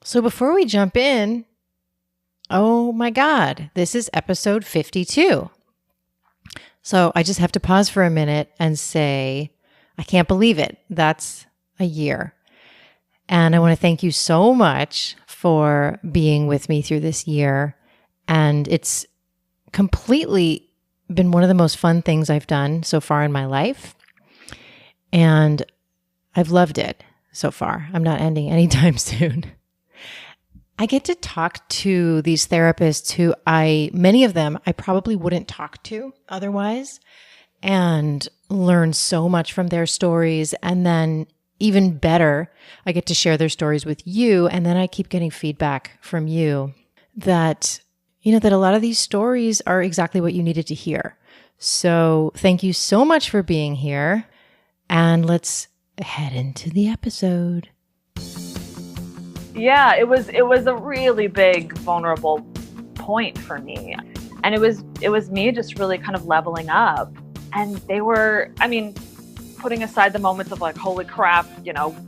So before we jump in, oh my God, this is episode 52. So I just have to pause for a minute and say, I can't believe it. That's a year. And I want to thank you so much for being with me through this year. And it's completely been one of the most fun things I've done so far in my life. And I've loved it so far. I'm not ending anytime soon. I get to talk to these therapists who many of them I probably wouldn't talk to otherwise, and learn so much from their stories. And then even better, I get to share their stories with you. And then I keep getting feedback from you that, that a lot of these stories are exactly what you needed to hear. So thank you so much for being here. And let's head into the episode. Yeah, it was a really big, vulnerable point for me. And it was me just really kind of leveling up. And they were, putting aside the moments of like, holy crap,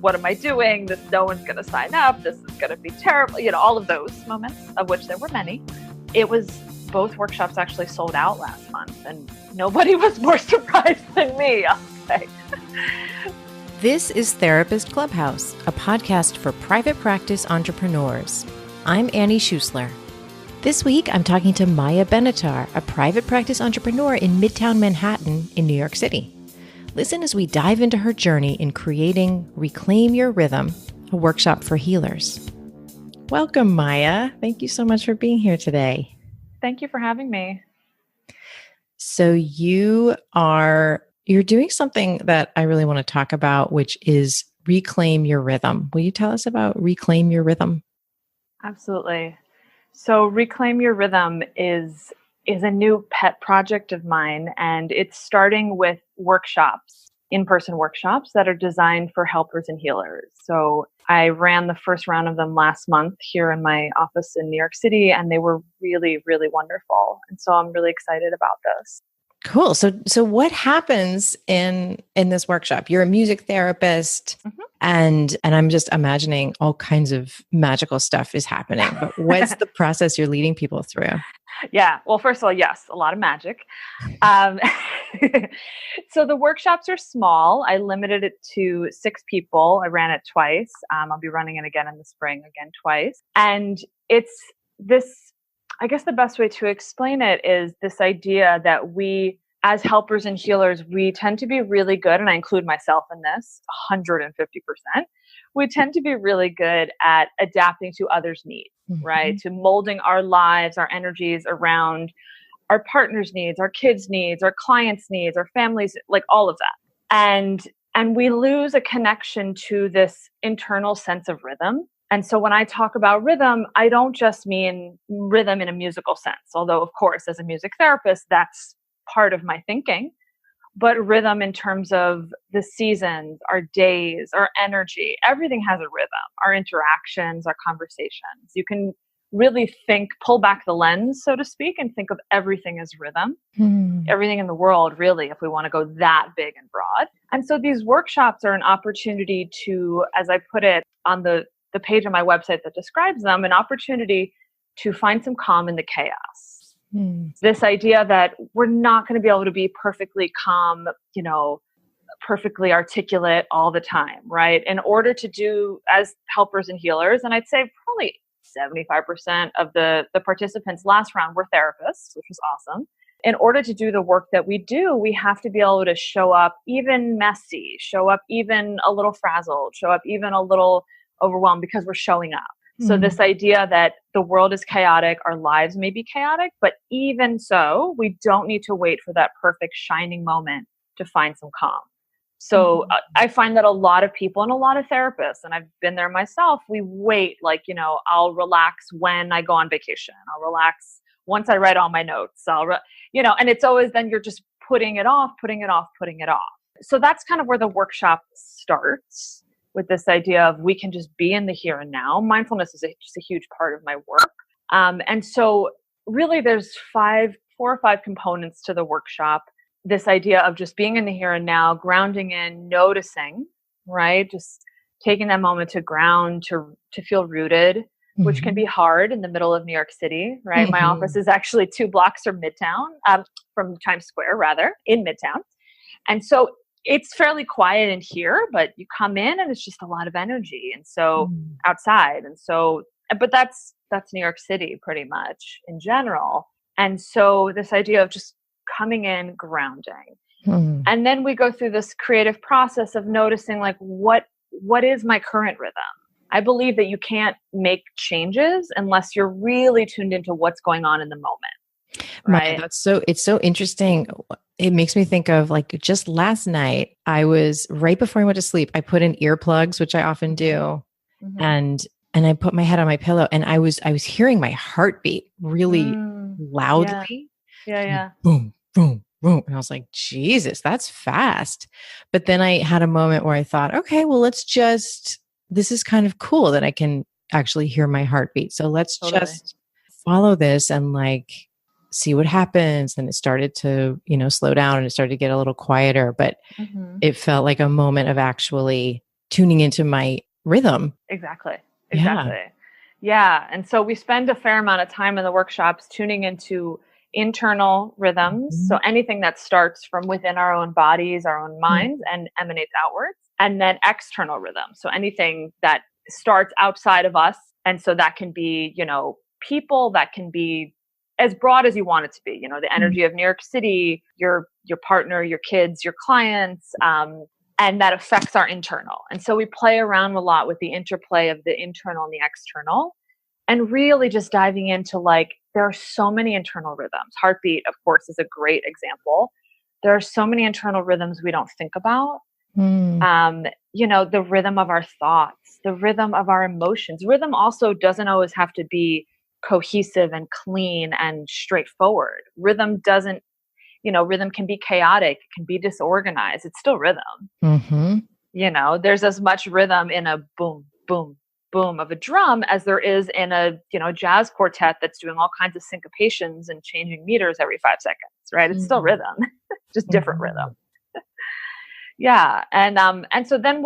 what am I doing? No one's going to sign up. This is going to be terrible. All of those moments, of which there were many. Both workshops actually sold out last month, and nobody was more surprised than me, I'll say. This is Therapist Clubhouse, a podcast for private practice entrepreneurs. I'm Annie Schusler. This week, I'm talking to Maya Benattar, a private practice entrepreneur in Midtown Manhattan in New York City. Listen as we dive into her journey in creating Reclaim Your Rhythm, a workshop for healers. Welcome, Maya. Thank you so much for being here today. Thank you for having me. So you're doing something that I really want to talk about, which is Reclaim Your Rhythm. Will you tell us about Reclaim Your Rhythm? Absolutely. So Reclaim Your Rhythm is a new pet project of mine, and it's starting with workshops, in-person workshops that are designed for helpers and healers. So I ran the first round of them last month here in my office in New York City, and they were really, really wonderful. And so I'm really excited about this. Cool. So what happens in this workshop? You're a music therapist, and I'm just imagining all kinds of magical stuff is happening. But what's the process you're leading people through? Yeah. Well, first of all, yes, a lot of magic. So the workshops are small. I limited it to 6 people. I ran it twice. I'll be running it again in the spring, twice. And it's this, I guess the best way to explain it is this idea that we, as helpers and healers, we tend to be really good, and I include myself in this, 150%. We tend to be really good at adapting to others' needs, right? To molding our lives, our energies around our partner's needs, our kids' needs, our clients' needs, our families, like all of that. And we lose a connection to this internal sense of rhythm. And so when I talk about rhythm, I don't just mean rhythm in a musical sense, although of course, as a music therapist, that's part of my thinking, but rhythm in terms of the seasons, our days, our energy, everything has a rhythm, our interactions, our conversations. You can really pull back the lens, so to speak, and think of everything as rhythm, everything in the world, really, if we want to go that big and broad. And so these workshops are an opportunity to, as I put it on the page on my website that describes them, an opportunity to find some calm in the chaos. This idea that we're not going to be able to be perfectly calm, perfectly articulate all the time, right? In order to do as helpers and healers, and I'd say probably 75% of the participants last round were therapists, which was awesome. In order to do the work that we do, we have to be able to show up even messy, show up even a little frazzled, show up even a little overwhelmed because we're showing up. So this idea that the world is chaotic, our lives may be chaotic, but even so, we don't need to wait for that perfect shining moment to find some calm. So I find that a lot of people and a lot of therapists, and I've been there myself, we wait, I'll relax when I go on vacation. I'll relax once I write all my notes. And it's always then you're just putting it off. So that's kind of where the workshop starts, with this idea of we can just be in the here and now. Mindfulness is just a huge part of my work. And so really there's 4 or 5 components to the workshop. This idea of just being in the here and now, grounding in, noticing, right? Just taking that moment to ground, to feel rooted, which can be hard in the middle of New York City, right? My office is actually 2 blocks from Midtown, from Times Square rather, in Midtown. And so it's fairly quiet in here, but you come in and it's just a lot of energy. And so outside. And so, but that's New York City pretty much in general. And so this idea of just coming in, grounding. And then we go through this creative process of noticing like, what is my current rhythm? I believe that you can't make changes unless you're really tuned into what's going on in the moment. Right. It's so interesting. It makes me think of like just last night, I was right before I went to sleep, I put in earplugs, which I often do. And I put my head on my pillow and I was hearing my heartbeat really loudly. Yeah. Boom, boom, boom. And I was like, Jesus, that's fast. But then I had a moment where I thought, okay, well, this is kind of cool that I can actually hear my heartbeat. So let's just follow this and like see what happens. And it started to, slow down and it started to get a little quieter, but it felt like a moment of actually tuning into my rhythm. Exactly. Yeah. And so we spend a fair amount of time in the workshops tuning into internal rhythms. So anything that starts from within our own bodies, our own minds, and emanates outwards. And then external rhythm. So anything that starts outside of us. And so that can be, people, that can be as broad as you want it to be, the energy of New York City, your partner, your kids, your clients, and that affects our internal. And so we play around a lot with the interplay of the internal and the external, and really just diving into like, there are so many internal rhythms. Heartbeat, of course, is a great example. There are so many internal rhythms we don't think about. The rhythm of our thoughts, the rhythm of our emotions. Rhythm also doesn't always have to be cohesive and clean and straightforward. Rhythm can be chaotic, it can be disorganized. It's still rhythm. There's as much rhythm in a boom, boom, boom of a drum as there is in a, jazz quartet that's doing all kinds of syncopations and changing meters every 5 seconds, right? It's still rhythm, just different rhythm. Yeah. And so then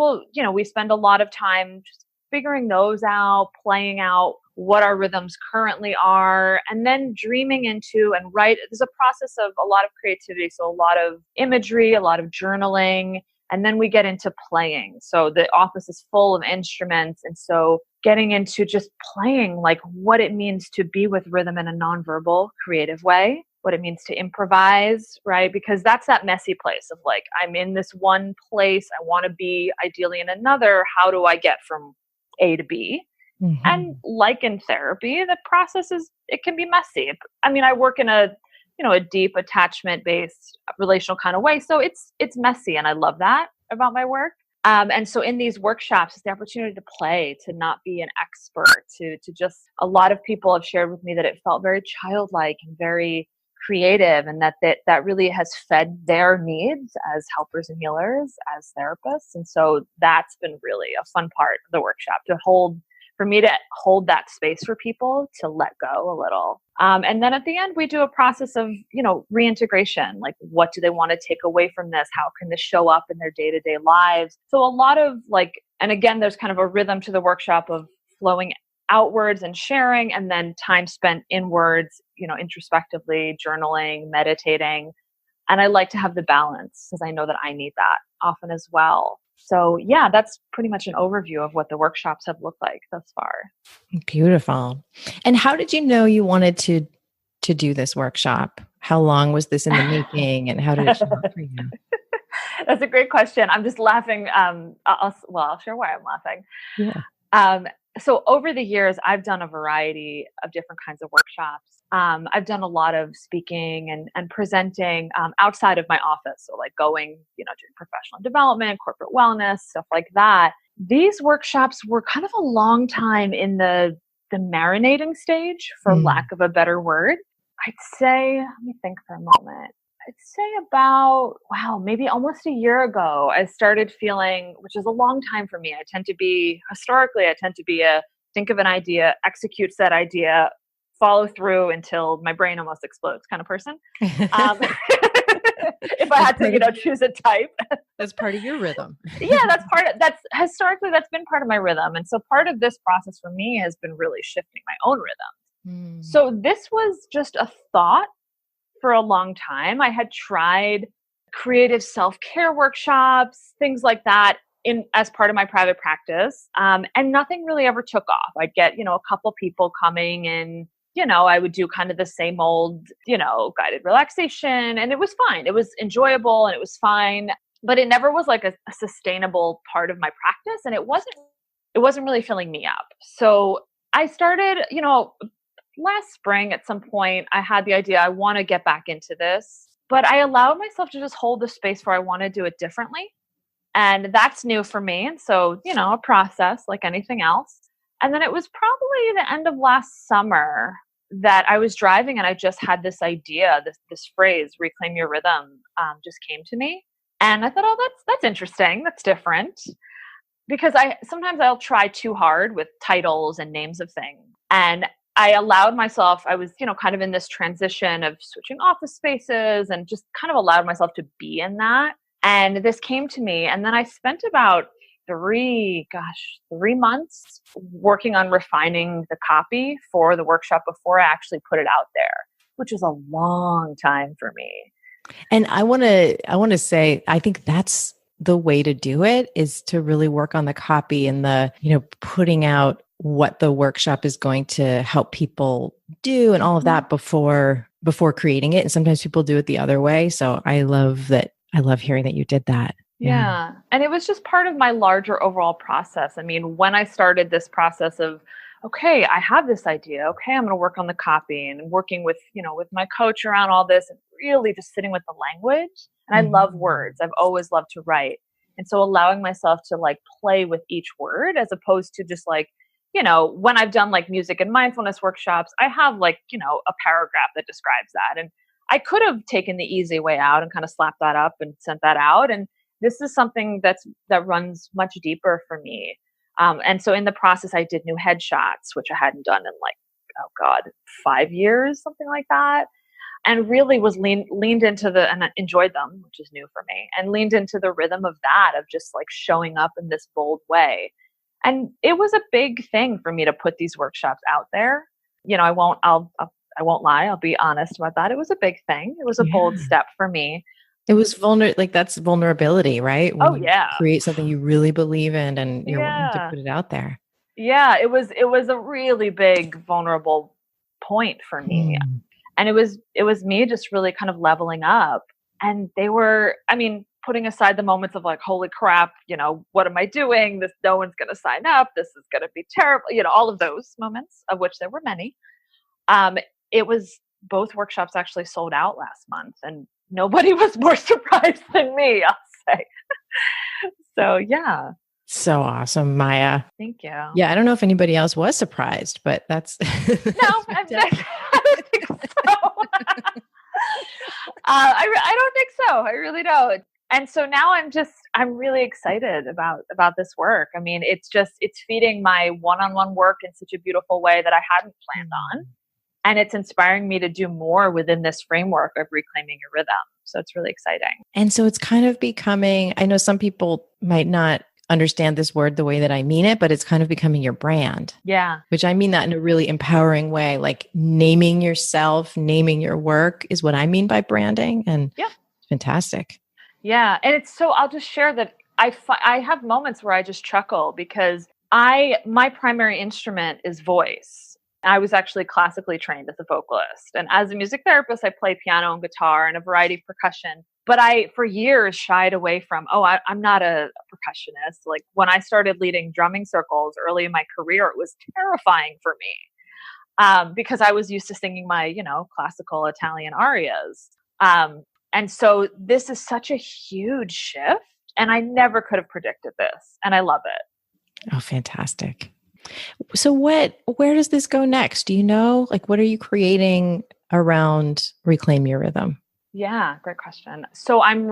we spend a lot of time just figuring those out, playing out what our rhythms currently are, and then dreaming into and there's a process of a lot of creativity. So a lot of imagery, a lot of journaling, and then we get into playing. So the office is full of instruments. And so getting into just playing, like what it means to be with rhythm in a nonverbal, creative way, what it means to improvise, right? Because that's that messy place of like, I'm in this one place, I want to be ideally in another. How do I get from A to B? And like in therapy, the process it can be messy. I mean, I work in a deep attachment-based relational kind of way. So it's messy. And I love that about my work. And so in these workshops, it's the opportunity to play, to not be an expert, to just, a lot of people have shared with me that it felt very childlike and very creative, and that really has fed their needs as helpers and healers, as therapists. And so that's been really a fun part of the workshop, for me to hold that space for people to let go a little. And then at the end, we do a process of, reintegration. Like, what do they want to take away from this? How can this show up in their day-to-day lives? So a lot of and again, there's kind of a rhythm to the workshop of flowing outwards and sharing, and then time spent inwards, introspectively, journaling, meditating. And I like to have the balance because I know that I need that often as well. So yeah, that's pretty much an overview of what the workshops have looked like thus far. Beautiful. And how did you know you wanted to do this workshop? How long was this in the making, and how did it show up for you? That's a great question. I'm just laughing. I'll share why I'm laughing. Yeah. So over the years, I've done a variety of different kinds of workshops. I've done a lot of speaking and presenting outside of my office. So like going, doing professional development, corporate wellness, stuff like that. These workshops were kind of a long time in the marinating stage, for lack of a better word. I'd say, let me think for a moment. I'd say about, maybe almost a year ago, I started feeling, which is a long time for me. Historically, I tend to be think of an idea, execute said idea, follow through until my brain almost explodes kind of person. if I had to, choose a type. That's part of your rhythm. Yeah, that's historically, that's been part of my rhythm. And so part of this process for me has been really shifting my own rhythm. So this was just a thought for a long time. I had tried creative self-care workshops, things like that as part of my private practice. And nothing really ever took off. I'd get, a couple people coming and, I would do kind of the same old, guided relaxation, and it was fine. It was enjoyable and it was fine, but it never was like a sustainable part of my practice. And it wasn't really filling me up. So I started, last spring at some point, I had the idea, I want to get back into this, but I allowed myself to just hold the space where I want to do it differently. And that's new for me. And so, a process like anything else. And then it was probably the end of last summer that I was driving and I just had this idea, this phrase, reclaim your rhythm, just came to me. And I thought, oh, that's interesting. That's different. Because sometimes I'll try too hard with titles and names of things. And I allowed myself, I was, kind of in this transition of switching office spaces and just kind of allowed myself to be in that. And this came to me. And then I spent about 3 months working on refining the copy for the workshop before I actually put it out there, which is a long time for me. And I want to say, I think that's the way to do it, is to really work on the copy and the, putting out what the workshop is going to help people do and all of that before creating it. And sometimes people do it the other way. So I love that. I love hearing that you did that. Yeah. And it was just part of my larger overall process. I mean, when I started this process of, okay, I have this idea. Okay, I'm going to work on the copy and working with, with my coach around all this and really just sitting with the language. And I love words. I've always loved to write. And so allowing myself to like play with each word as opposed to just like, when I've done like music and mindfulness workshops, I have like, a paragraph that describes that. And I could have taken the easy way out and kind of slapped that up and sent that out. And this is something that runs much deeper for me. And so in the process, I did new headshots, which I hadn't done in 5 years, something like that. And really was leaned into and enjoyed them, which is new for me, and leaned into the rhythm of that, of just like showing up in this bold way. And it was a big thing for me to put these workshops out there. I won't lie. I'll be honest about that. It was a big thing. It was a bold step for me. It was that's vulnerability, right? When you create something you really believe in and you're willing to put it out there. Yeah, it was a really big vulnerable point for me. And it was me just really kind of leveling up. And they were, putting aside the moments of like, holy crap, what am I doing? No one's going to sign up. This is going to be terrible. All of those moments, of which there were many. Both workshops actually sold out last month, and nobody was more surprised than me, I'll say. So, yeah. So awesome, Maya. Thank you. Yeah, I don't know if anybody else was surprised, but that's... No, I don't think so. I don't think so. I really don't. And so now I'm really excited about this work. It's feeding my one-on-one work in such a beautiful way that I hadn't planned on. And it's inspiring me to do more within this framework of reclaiming your rhythm. So it's really exciting. And so it's kind of becoming, I know some people might not understand this word the way that I mean it, but it's kind of becoming your brand. Yeah. Which I mean that in a really empowering way, like naming yourself, naming your work is what I mean by branding. And it's fantastic. Yeah. And I'll just share that I have moments where I just chuckle because my primary instrument is voice. I was actually classically trained as a vocalist. And as a music therapist, I play piano and guitar and a variety of percussion. But I, for years, shied away from, I'm not a percussionist. Like when I started leading drumming circles early in my career, it was terrifying for me because I was used to singing my, classical Italian arias. And so this is such a huge shift. And I never could have predicted this. And I love it. Oh, fantastic. So where does this go next? Do you know, like, what are you creating around Reclaim Your Rhythm? Yeah, great question. So I'm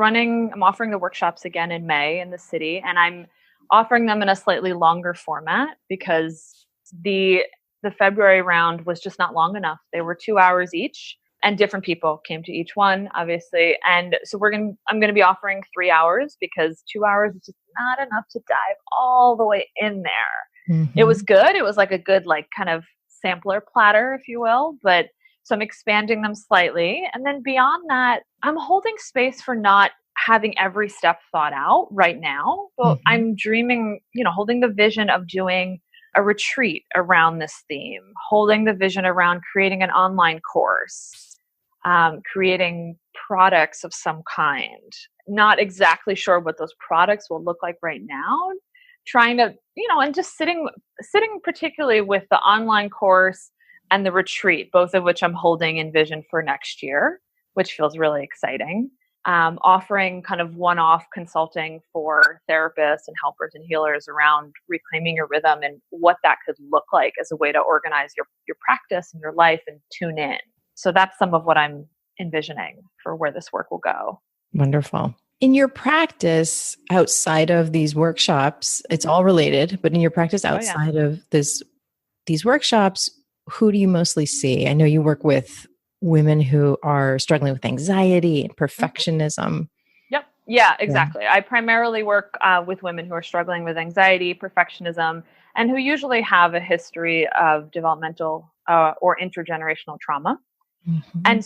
offering the workshops again in May in the city, and I'm offering them in a slightly longer format because the February round was just not long enough. They were 2 hours each. and different people came to each one, obviously. And so I'm going to be offering 3 hours because 2 hours is just not enough to dive all the way in there. Mm-hmm. It was good. It was like a good, like kind of sampler platter, if you will. But so I'm expanding them slightly. And then beyond that, I'm holding space for not having every step thought out right now, but I'm dreaming, holding the vision of doing a retreat around this theme, holding the vision around creating an online course, creating products of some kind. Not exactly sure what those products will look like right now. Trying to, and just sitting particularly with the online course and the retreat, both of which I'm holding in vision for next year, which feels really exciting. Offering kind of one-off consulting for therapists and helpers and healers around reclaiming your rhythm and what that could look like as a way to organize your practice and your life and tune in. So that's some of what I'm envisioning for where this work will go. Wonderful. In your practice outside of these workshops, it's all related, but in your practice outside of these workshops, who do you mostly see? I know you work with women who are struggling with anxiety and perfectionism. Yep. Yeah, exactly. Yeah. I primarily work with women who are struggling with anxiety, perfectionism, and who usually have a history of developmental or intergenerational trauma. And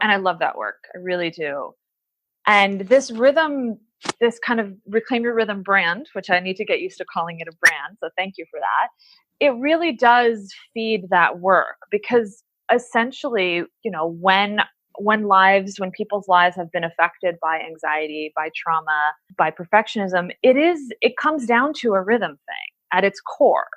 I love that work. I really do. And this rhythm, this kind of Reclaim Your Rhythm brand, which I need to get used to calling it a brand, so thank you for that. It really does feed that work because essentially, when people's lives have been affected by anxiety, by trauma, by perfectionism, it comes down to a rhythm thing at its core.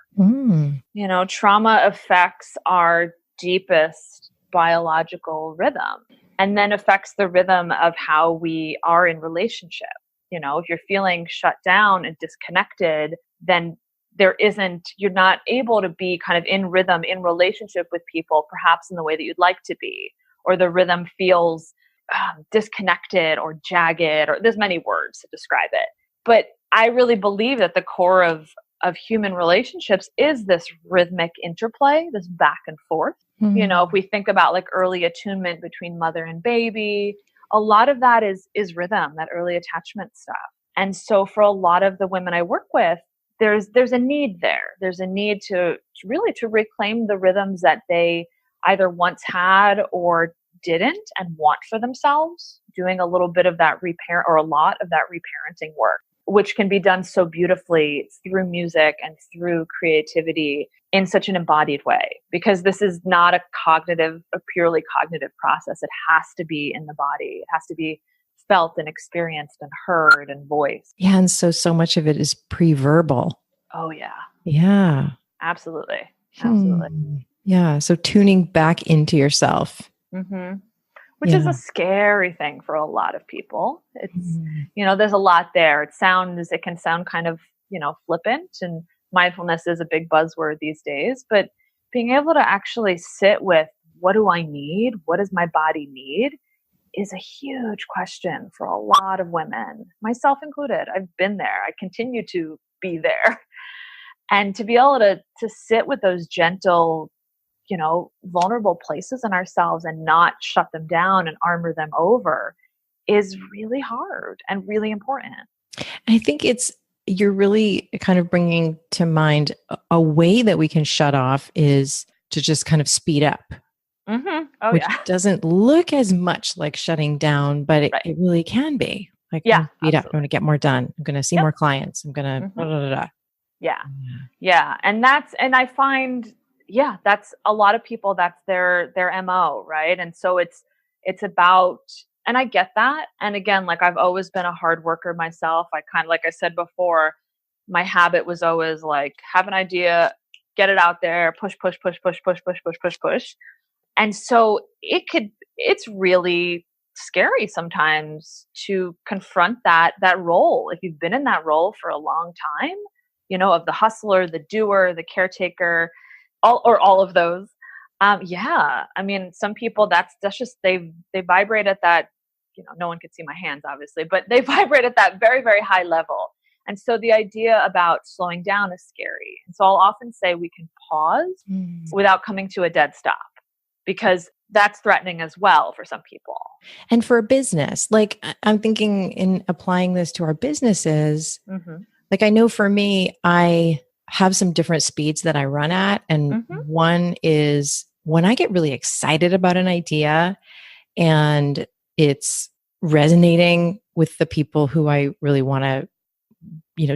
Trauma affects our deepest biological rhythm and then affects the rhythm of how we are in relationship. If you're feeling shut down and disconnected, then you're not able to be kind of in rhythm, in relationship with people, perhaps in the way that you'd like to be, or the rhythm feels disconnected or jagged, or there's many words to describe it. But I really believe that the core of human relationships is this rhythmic interplay, this back and forth. If we think about like early attunement between mother and baby, a lot of that is rhythm, that early attachment stuff. And so for a lot of the women I work with, there's a need there. There's a need to really reclaim the rhythms that they either once had or didn't and want for themselves, doing a little bit of that repair or a lot of that reparenting work, which can be done so beautifully through music and through creativity in such an embodied way, because this is not a purely cognitive process. It has to be in the body. It has to be felt and experienced and heard and voiced. Yeah. And so much of it is pre-verbal. Oh, yeah. Yeah. Absolutely. Absolutely. Yeah. So tuning back into yourself. Which is a scary thing for a lot of people. It's, there's a lot there. It can sound kind of, flippant, and mindfulness is a big buzzword these days, but being able to actually sit with, what do I need? What does my body need? Is a huge question for a lot of women, myself included. I've been there. I continue to be there. And to be able to sit with those gentle, vulnerable places in ourselves and not shut them down and armor them over is really hard and really important. I think you're really kind of bringing to mind a way that we can shut off is to just kind of speed up. Which doesn't look as much like shutting down, but it really can be. Like, speed up. I'm going to get more done. I'm going to see more clients. I'm going to Yeah. And I find, that's a lot of people, that's their MO, right? And so it's about, and I get that. And again, like I've always been a hard worker myself. I kind of, like I said before, my habit was always like, have an idea, get it out there, push. And so it's really scary sometimes to confront that role. If you've been in that role for a long time, of the hustler, the doer, the caretaker, all of those. I mean, some people that's just, they vibrate at that, no one can see my hands obviously, but they vibrate at that very, very high level. And so the idea about slowing down is scary. And so I'll often say we can pause without coming to a dead stop, because that's threatening as well for some people. And for a business, like I'm thinking in applying this to our businesses, like I know for me, I have some different speeds that I run at. And one is when I get really excited about an idea and it's resonating with the people who I really want to,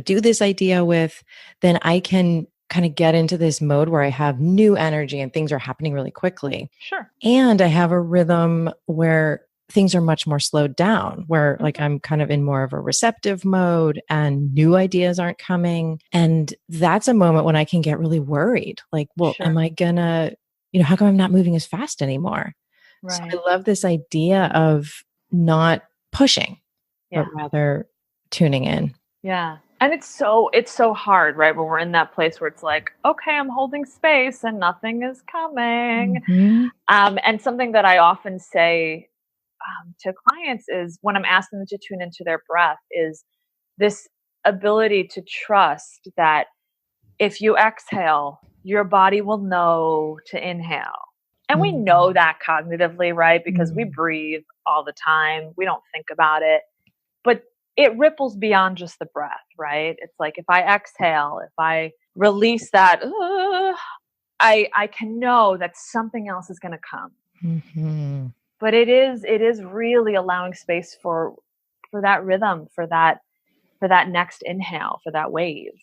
do this idea with, then I can kind of get into this mode where I have new energy and things are happening really quickly. Sure. And I have a rhythm where things are much more slowed down, where like I'm kind of in more of a receptive mode and new ideas aren't coming. And that's a moment when I can get really worried. Like, well, am I gonna, how come I'm not moving as fast anymore? Right. So I love this idea of not pushing, but rather tuning in. Yeah. And it's so hard, right? When we're in that place where it's like, okay, I'm holding space and nothing is coming. And something that I often say to clients is when I'm asking them to tune into their breath is this ability to trust that if you exhale, your body will know to inhale. And we know that cognitively, right? Because we breathe all the time. We don't think about it. But it ripples beyond just the breath, right? It's like if I exhale, if I release that, I can know that something else is going to come. But it is really allowing space for that rhythm, for that next inhale, for that wave.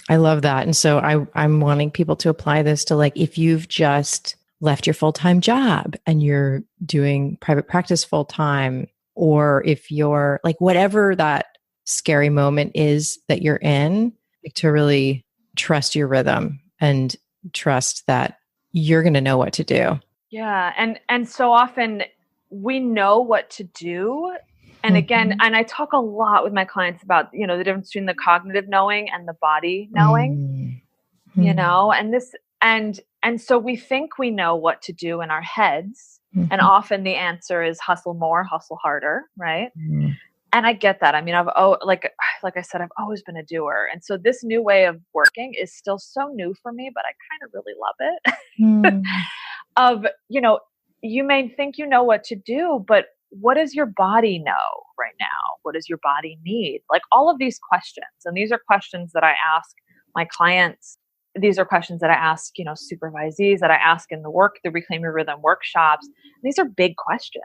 I love that. And so I'm wanting people to apply this to like, if you've just left your full-time job and you're doing private practice full-time, or if you're like, whatever that scary moment is that you're in, like to really trust your rhythm and trust that you're going to know what to do. Yeah. And so often we know what to do. And again, and I talk a lot with my clients about, the difference between the cognitive knowing and the body knowing, and so we think we know what to do in our heads. And often the answer is hustle more, hustle harder. Right. And I get that. I mean, like I said, I've always been a doer. And so this new way of working is still so new for me, but I kind of really love it. You may think you know what to do, but what does your body know right now? What does your body need? Like all of these questions. And these are questions that I ask my clients. These are questions that I ask, supervisees, that I ask in the Reclaim Your Rhythm workshops. These are big questions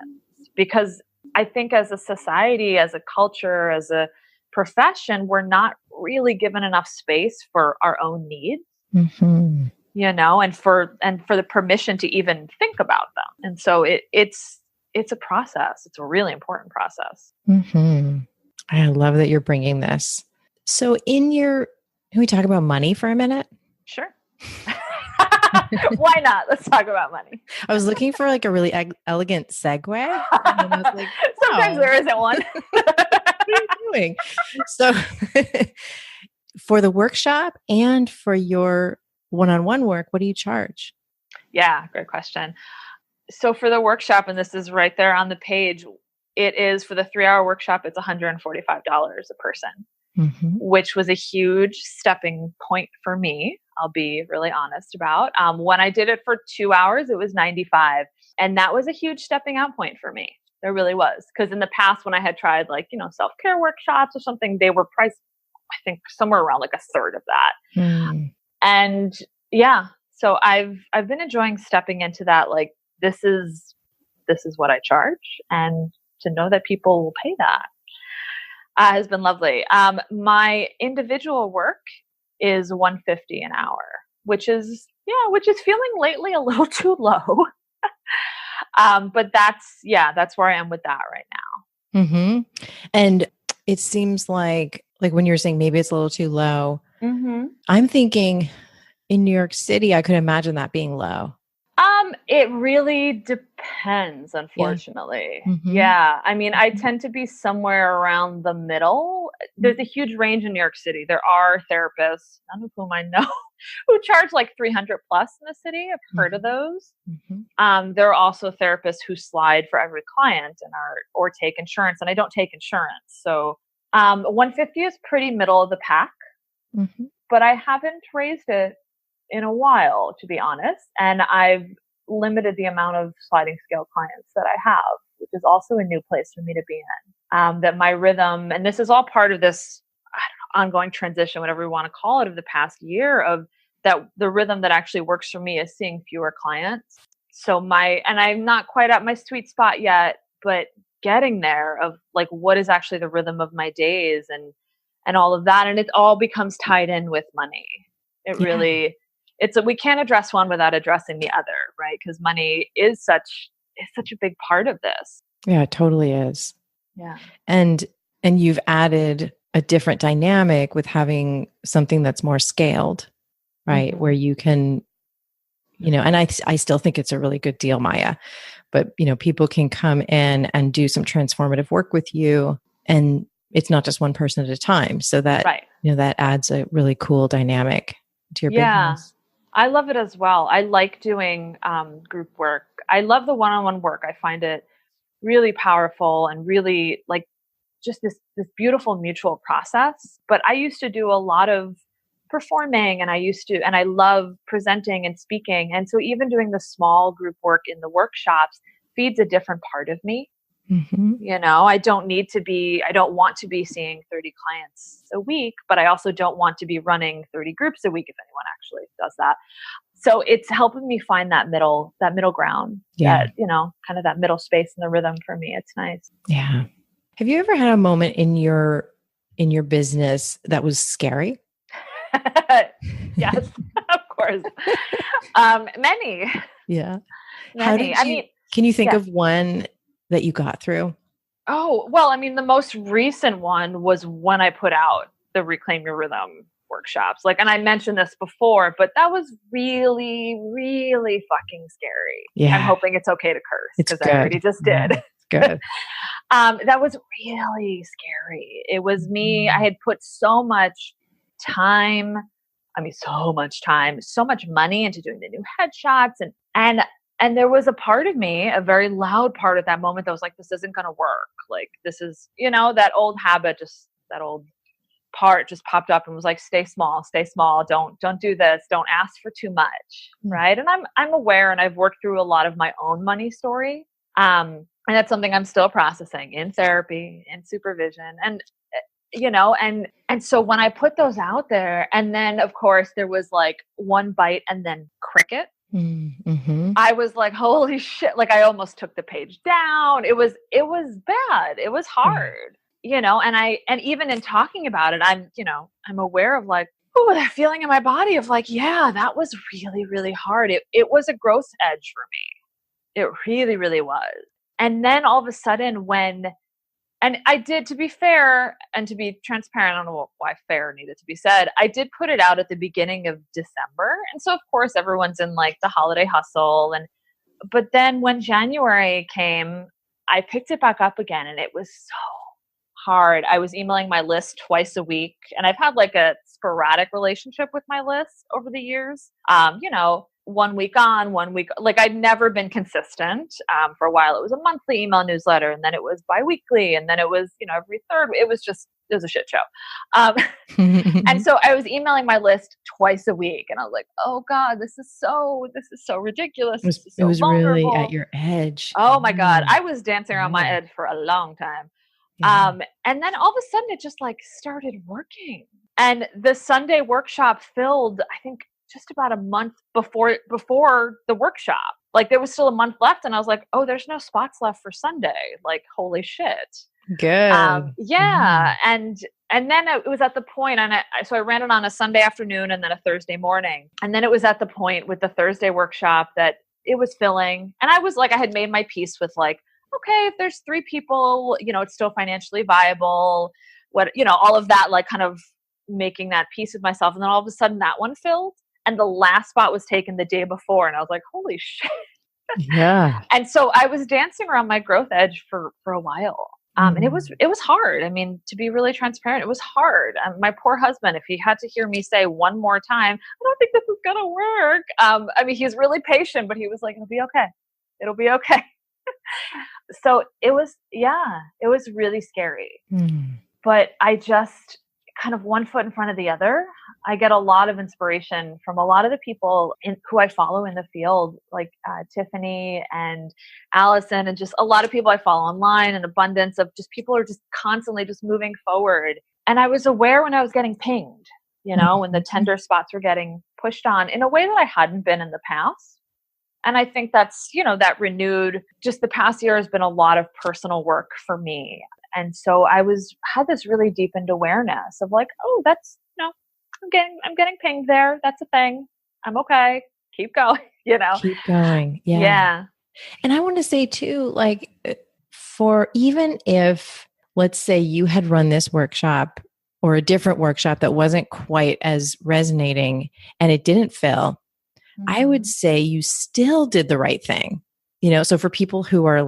because I think as a society, as a culture, as a profession, we're not really given enough space for our own needs, and for the permission to even think about them. And so it's a process. It's a really important process. I love that you're bringing this. So can we talk about money for a minute? Sure. Why not? Let's talk about money. I was looking for like a really elegant segue. And I was like, sometimes there isn't one. What are you doing? So for the workshop and for your one-on-one work, what do you charge? Yeah, great question. So for the workshop, and this is right there on the page, it is for the 3-hour workshop, it's $145 a person, which was a huge stepping point for me. I'll be really honest about. When I did it for 2 hours, it was $95. And that was a huge stepping out point for me. There really was. Because in the past, when I had tried self-care workshops or something, they were priced, I think, somewhere around like a third of that. And yeah, so I've been enjoying stepping into that. Like, this is what I charge. And to know that people will pay that has been lovely. My individual work is $150 an hour, which is feeling lately a little too low. But that's where I am with that right now. And it seems like when you're saying maybe it's a little too low, I'm thinking in New York City, I could imagine that being low. It really depends, unfortunately. Yeah. I mean, I tend to be somewhere around the middle. There's a huge range in New York City. There are therapists, none of whom I know, who charge like 300 plus in the city. I've heard of those. There are also therapists who slide for every client or take insurance, and I don't take insurance. So 150 is pretty middle of the pack, but I haven't raised it in a while, to be honest. And I've limited the amount of sliding scale clients that I have, which is also a new place for me to be in. That my rhythm, and this is all part of this ongoing transition, whatever we want to call it, of the past year, of that the rhythm that actually works for me is seeing fewer clients. So and I'm not quite at my sweet spot yet, but getting there of like, what is actually the rhythm of my days and all of that. And it all becomes tied in with money. It really, we can't address one without addressing the other, right? Because money is such a big part of this. Yeah, it totally is. Yeah. And you've added a different dynamic with having something that's more scaled, right? Where you can, and I still think it's a really good deal, Maya, but people can come in and do some transformative work with you, and it's not just one person at a time. So that, that adds a really cool dynamic to your business. I love it as well. I like doing group work. I love the one-on-one work. I find it really powerful and really like just this beautiful mutual process. But I used to do a lot of performing, and I love presenting and speaking. And so even doing the small group work in the workshops feeds a different part of me. I don't want to be seeing 30 clients a week, but I also don't want to be running 30 groups a week if anyone actually does that. So it's helping me find that middle ground, that, kind of that middle space in the rhythm for me. It's nice. Yeah. Have you ever had a moment in your business that was scary? Yes, of course. Many. Yeah. Many. Can you think of one that you got through? Oh, well, the most recent one was when I put out the Reclaim Your Rhythm workshops. And I mentioned this before, but that was really, really fucking scary. Yeah. I'm hoping it's okay to curse because I already just did. It's good. That was really scary. It was me. I had put so much time, so much money into doing the new headshots. And there was a part of me, a very loud part at that moment that was like, this isn't going to work. Like, this is, that old habit, that old part just popped up and was like, stay small, don't do this. Don't ask for too much. Right. And I'm aware, and I've worked through a lot of my own money story. And that's something I'm still processing in therapy and supervision. And, and so when I put those out there, and then of course there was like one bite and then cricket. I was like, holy shit. Like I almost took the page down. It was bad. It was hard, and even in talking about it, I'm aware of like, oh, that feeling in my body of like, yeah, that was really, really hard. It was a growth edge for me. It really, really was. And then all of a sudden and I did, to be fair and to be transparent, I don't know why fair needed to be said, I did put it out at the beginning of December. And so of course everyone's in like the holiday hustle. But then when January came, I picked it back up again, and it was so hard. I was emailing my list twice a week, and I've had like a sporadic relationship with my list over the years. 1 week on, 1 week, like I'd never been consistent. For a while, it was a monthly email newsletter, and then it was biweekly, and then it was, every third. It was a shit show. And so I was emailing my list twice a week, and I was like, oh God, this is so ridiculous. It was really at your edge. Oh my God. I was dancing around my edge for a long time. Yeah. And then all of a sudden it just like started working, and the Sunday workshop filled, I think, just about a month before the workshop. Like there was still a month left, and I was like, oh, there's no spots left for Sunday. Like, holy shit. Good. Yeah. And then it was at the point, and so I ran it on a Sunday afternoon and then a Thursday morning. And then it was at the point with the Thursday workshop that it was filling. And I was like, I had made my peace with like, okay, if there's 3 people, it's still financially viable, all of that, like kind of making that peace with myself. And then all of a sudden that one filled, and the last spot was taken the day before. And I was like, holy shit. Yeah. And so I was dancing around my growth edge for a while. And it was hard. To be really transparent, it was hard. My poor husband, if he had to hear me say one more time, I don't think this is going to work. He's really patient, but he was like, it'll be okay. It'll be okay. So it was really scary. But I just kind of one foot in front of the other. I get a lot of inspiration from a lot of the people who I follow in the field, like Tiffany and Allison, and just a lot of people I follow online, an abundance of just people are just constantly just moving forward. And I was aware when I was getting pinged, when the tender spots were getting pushed on in a way that I hadn't been in the past. And I think that's, that renewed, just the past year has been a lot of personal work for me. And so had this really deepened awareness of like, oh, that's, I'm getting pinged there. That's a thing. I'm okay. Keep going, Keep going. Yeah. Yeah. And I want to say too, like, for even if, let's say you had run this workshop or a different workshop that wasn't quite as resonating and it didn't fill, I would say you still did the right thing. So for people who are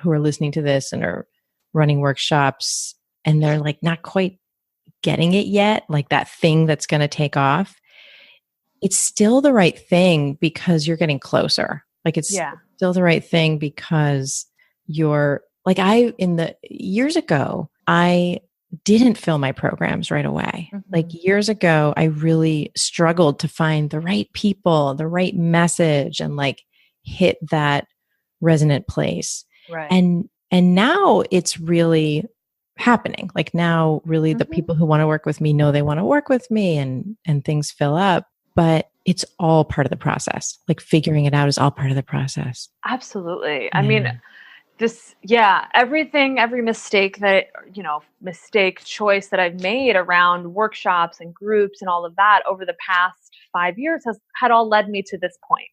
listening to this and are running workshops and they're like not quite getting it yet, like that thing that's going to take off, it's still the right thing because you're getting closer. Like it's still the right thing because you're like, years ago, I didn't fill my programs right away. Like years ago, I really struggled to find the right people, the right message, and like hit that resonant place. Right. And now it's really happening. Like now really the people who want to work with me know they want to work with me and things fill up, but it's all part of the process. Like figuring it out is all part of the process. Absolutely. Yeah. I mean, every mistake choice that I've made around workshops and groups and all of that over the past 5 years had all led me to this point.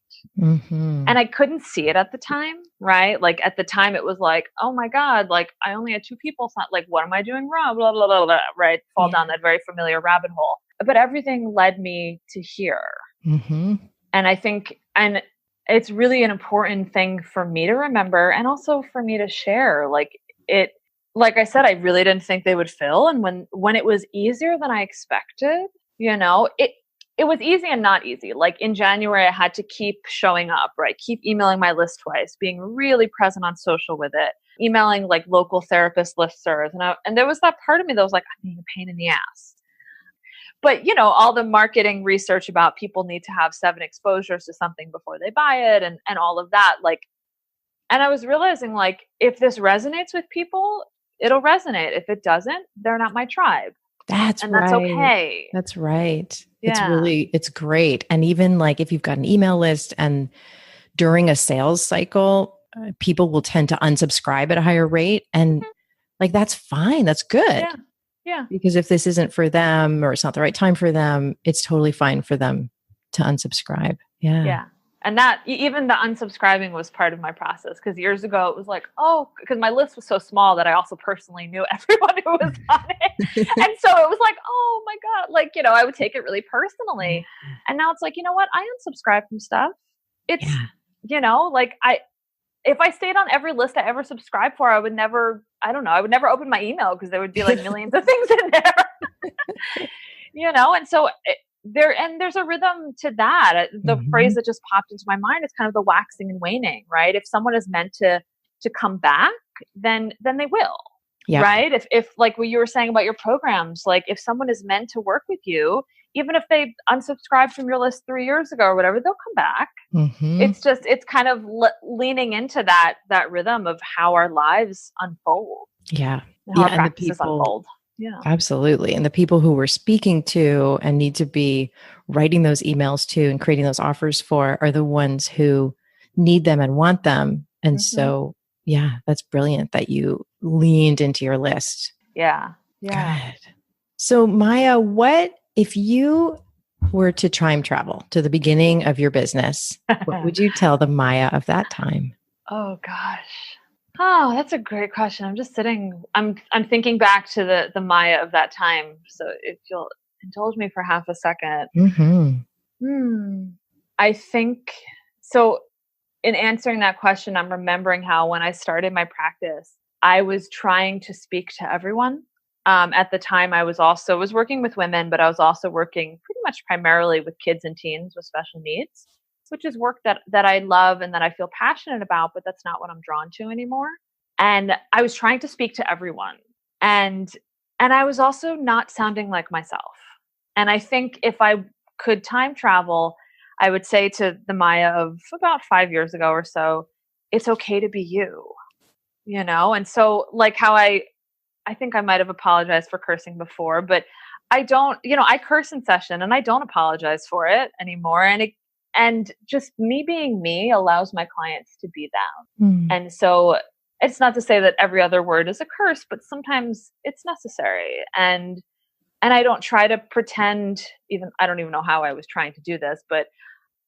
And I couldn't see it at the time, right? Like at the time it was like, oh my God, like I only had 2 people. It's not like, what am I doing wrong? Blah, blah, blah, blah, right? Fall down that very familiar rabbit hole. But everything led me to here. And I think, and it's really an important thing for me to remember and also for me to share. Like I said, I really didn't think they would fill. And when it was easier than I expected, it was easy and not easy. Like in January, I had to keep showing up, right? Keep emailing my list twice, being really present on social with it, emailing like local therapist listservs. And there was that part of me that was like, I'm being a pain in the ass. But, all the marketing research about people need to have 7 exposures to something before they buy it and all of that. And I was realizing like, if this resonates with people, it'll resonate. If it doesn't, they're not my tribe. That's okay. That's right. Yeah. It's great. And even like if you've got an email list and during a sales cycle, people will tend to unsubscribe at a higher rate. And like, that's fine. That's good. Yeah. Because if this isn't for them or it's not the right time for them, it's totally fine for them to unsubscribe. Yeah. Yeah. And that even the unsubscribing was part of my process. Because years ago it was like, because my list was so small that I also personally knew everyone who was on it. And so it was like, oh my God, like, I would take it really personally. And now it's like, you know what? I unsubscribe from stuff. It's, if I stayed on every list I ever subscribed for, I would never open my email because there would be like millions of things in there, and so there's a rhythm to that. The phrase that just popped into my mind is kind of the waxing and waning, right? If someone is meant to come back, then they will, right? If like what you were saying about your programs, like if someone is meant to work with you, even if they unsubscribed from your list 3 years ago or whatever, they'll come back. It's kind of leaning into that rhythm of how our lives unfold. Yeah. And how our practices unfold. Yeah. Absolutely. And the people who we're speaking to and need to be writing those emails to and creating those offers for are the ones who need them and want them. And so, that's brilliant that you leaned into your list. Yeah. Good. So Maya, what if you were to time travel to the beginning of your business, what would you tell the Maya of that time? Oh gosh. Oh, that's a great question. I'm just sitting, I'm thinking back to the Maya of that time. So if you'll indulge me for half a second. I think, so in answering that question, I'm remembering how when I started my practice, I was trying to speak to everyone. At the time, I was working with women, but I was also working pretty much primarily with kids and teens with special needs, which is work that I love and that I feel passionate about, but that's not what I'm drawn to anymore. And I was trying to speak to everyone. And And I was also not sounding like myself. And I think if I could time travel, I would say to the Maya of about 5 years ago or so, it's okay to be you, you know? And so like how I think I might have apologized for cursing before, but I don't, I curse in session and I don't apologize for it anymore. And just me being me allows my clients to be them. And so it's not to say that every other word is a curse, but sometimes it's necessary. And I don't try to pretend, even I don't even know how I was trying to do this, but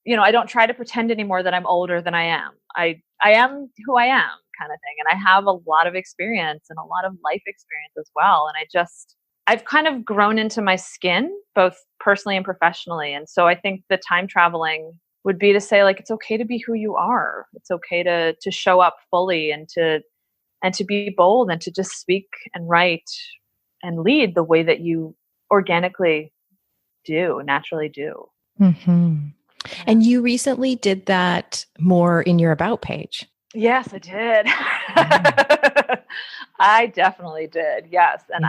I don't try to pretend anymore that I'm older than I am. I am who I am, kind of thing. And I have a lot of experience and a lot of life experience as well. And I've kind of grown into my skin, both personally and professionally. And so I think the time traveling would be to say, like, it's okay to be who you are. It's okay to show up fully and to be bold and to just speak and write and lead the way that you organically naturally do. Mm-hmm. Yeah. And you recently did that more in your About page. Yes, I did. I definitely did. Yes. And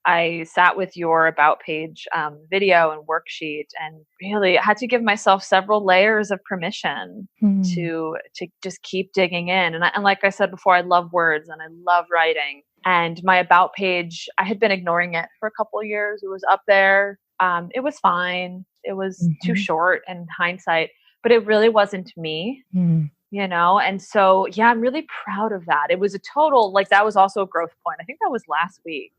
I sat with your About page video and worksheet and really had to give myself several layers of permission to just keep digging in. And like I said before, I love words and I love writing. And my About page, I had been ignoring it for a couple of years. It was up there. It was fine. It was too short in hindsight, but it really wasn't me. And so, yeah, I'm really proud of that. It was a total, like, that was also a growth point. I think that was last week.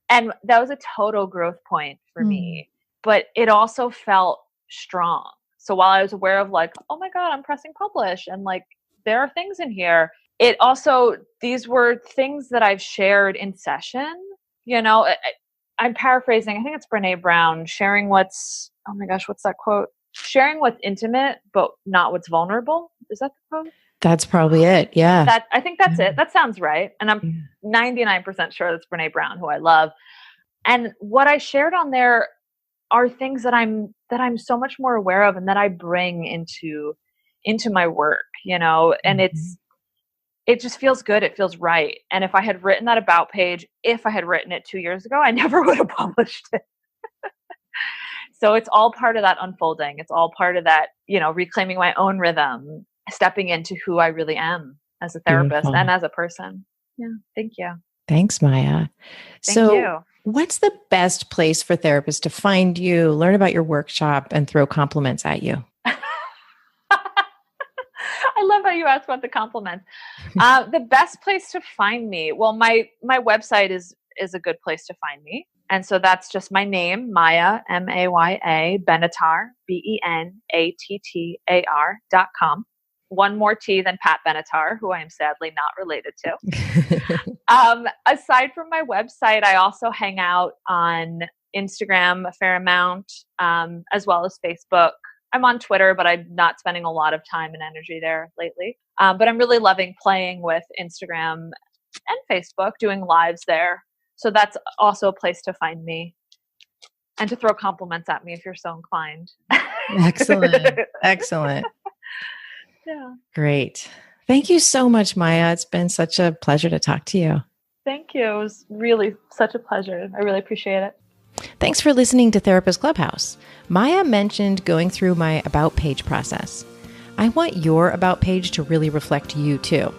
And that was a total growth point for me, but it also felt strong. So while I was aware of like, oh my God, I'm pressing publish and like, there are things in here. It also, these were things that I've shared in session, I'm paraphrasing. I think it's Brene Brown sharing what's that quote? Sharing what's intimate, but not what's vulnerable. Is that the quote? That's probably it. Yeah. I think that's it. That sounds right. And I'm 99% sure that's Brene Brown, who I love. And what I shared on there are things that I'm so much more aware of and that I bring into my work, and it just feels good. It feels right. And if I had written that About page, if I had written it 2 years ago, I never would have published it. So it's all part of that unfolding. It's all part of that, reclaiming my own rhythm, stepping into who I really am as a therapist and as a person. Yeah. Thank you. Thanks, Maya. Thank you. What's the best place for therapists to find you, learn about your workshop, and throw compliments at you? I love how you ask about the compliments. The best place to find me, well, my website is a good place to find me. And so that's just my name, Maya, Maya, Benattar, BENATTAR.com. One more T than Pat Benattar, who I am sadly not related to. Aside from my website, I also hang out on Instagram a fair amount, as well as Facebook. I'm on Twitter, but I'm not spending a lot of time and energy there lately. But I'm really loving playing with Instagram and Facebook, doing lives there. So that's also a place to find me and to throw compliments at me if you're so inclined. Excellent. Excellent. Yeah. Great. Thank you so much, Maya. It's been such a pleasure to talk to you. Thank you. It was really such a pleasure. I really appreciate it. Thanks for listening to Therapist Clubhouse. Maya mentioned going through my About page process. I want your About page to really reflect you too.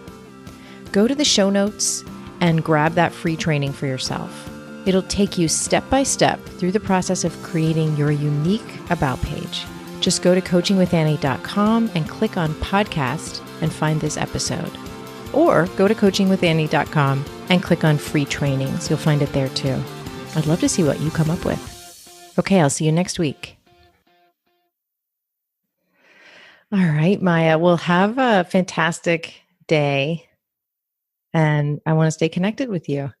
Go to the show notes and grab that free training for yourself. It'll take you step by step through the process of creating your unique About page. Just go to coachingwithannie.com and click on podcast and find this episode. Or go to coachingwithannie.com and click on free trainings. You'll find it there too. I'd love to see what you come up with. Okay, I'll see you next week. All right, Maya, we'll have a fantastic day. And I want to stay connected with you.